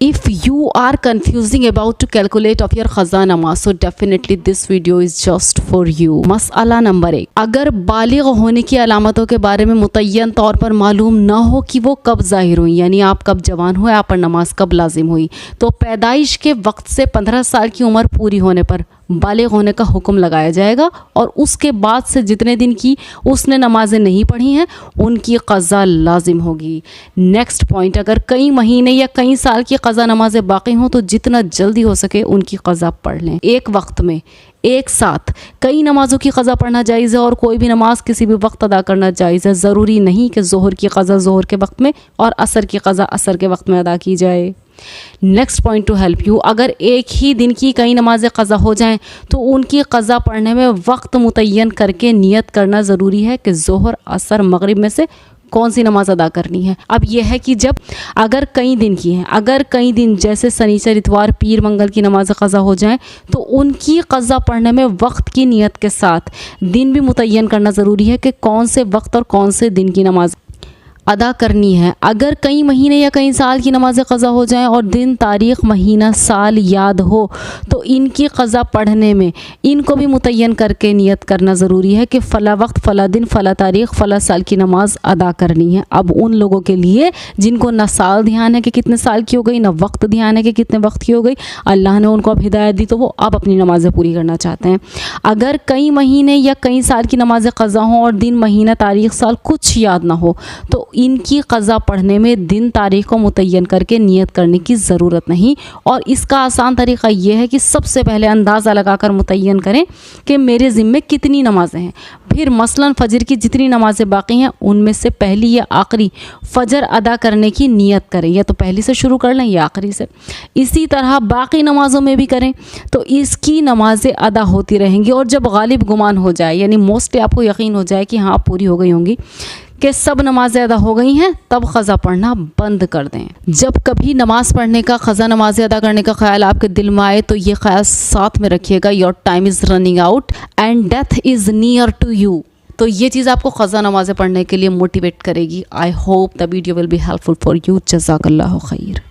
If you are confusing about to calculate of your क़ज़ा नमाज, so definitely this video is just for you। मसला number 1, अगर बालिग होने की अलामतों के बारे में मुतय्यन तौर पर मालूम ना हो कि वो कब ज़ाहिर हुई, यानी आप कब जवान हुए, आप पर नमाज कब लाजिम हुई, तो पैदाइश के वक्त से 15 साल की उम्र पूरी होने पर बालिग होने का हुक्म लगाया जाएगा और उसके बाद से जितने दिन की उसने नमाजें नहीं पढ़ी हैं उनकी क़ज़ा लाजिम होगी। नेक्स्ट पॉइंट, अगर कई महीने या कई साल की क़ज़ा नमाजें बाकी हों तो जितना जल्दी हो सके उनकी क़ज़ा पढ़ लें। एक वक्त में एक साथ कई नमाज़ों की क़ज़ा पढ़ना जायज़ है और कोई भी नमाज किसी भी वक्त अदा करना जायज़ है। ज़रूरी नहीं कि ज़ोहर की क़ज़ा ज़ोहर के वक्त में और असर की क़ज़ा असर के वक्त में अदा की जाए। Next point two help you, अगर एक ही दिन की कई नमाज़ें क़ज़ा हो जाएं तो उनकी क़ज़ा पढ़ने में वक्त मुतय्यन करके नियत करना ज़रूरी है कि ज़ोहर असर मगरिब में से कौन सी नमाज़ अदा करनी है। अब यह है कि जब अगर कई दिन की हैं, अगर कई दिन जैसे शनिचर इतवार पीर मंगल की नमाज़ क़ज़ा हो जाएं तो उनकी क़ज़ा पढ़ने में वक्त की नियत के साथ दिन भी मुतय्यन करना ज़रूरी है कि कौन से वक्त और कौन से दिन की नमाज़ अदा करनी है। अगर कई महीने या कई साल की नमाज़ें क़ज़ा हो जाएं और दिन तारीख़ महीना साल याद हो तो इनकी क़ज़ा पढ़ने में इनको भी मुतय्यन करके नियत करना ज़रूरी है कि फ़ला वक्त फ़ला दिन फ़ला तारीख़ फ़ला साल की नमाज़ अदा करनी है। अब उन लोगों के लिए जिनको ना साल ध्यान है कि कितने साल की हो गई, ना वक्त ध्यान है कि कितने वक्त की हो गई, अल्लाह ने उनको अब हिदायत दी तो वो अब अपनी नमाज़ें पूरी करना चाहते हैं। अगर कई महीने या कई साल की नमाज़ें क़ज़ा हों और दिन महीना तारीख़ साल कुछ याद ना हो तो इनकी क़ज़ा पढ़ने में दिन तारीख़ को मुतय्यन करके नियत करने की ज़रूरत नहीं। और इसका आसान तरीक़ा ये है कि सबसे पहले अंदाज़ा लगाकर मुतय्यन करें कि मेरे ज़िम्मे कितनी नमाज़ें हैं। फिर मसलन फ़जर की जितनी नमाज़ें बाकी हैं उनमें से पहली या आखिरी फ़जर अदा करने की नियत करें, या तो पहली से शुरू कर लें या आखिरी से। इसी तरह बाकी नमाज़ों में भी करें तो इसकी नमाज़ें अदा होती रहेंगी और जब गालिब गुमान हो जाए, यानी मोस्टली आपको यकीन हो जाए कि हाँ पूरी हो गई होंगी, कि सब नमाज़ें अदा हो गई हैं, तब क़ज़ा पढ़ना बंद कर दें। जब कभी नमाज़ पढ़ने का, क़ज़ा नमाज़ें अदा करने का ख्याल आपके दिल में आए तो ये ख्याल साथ में रखिएगा, your time is running out and death is near to you. तो ये चीज़ आपको क़ज़ा नमाज़ें पढ़ने के लिए मोटिवेट करेगी। I hope the video will be helpful for you. जज़ाकल्लाहु खैर।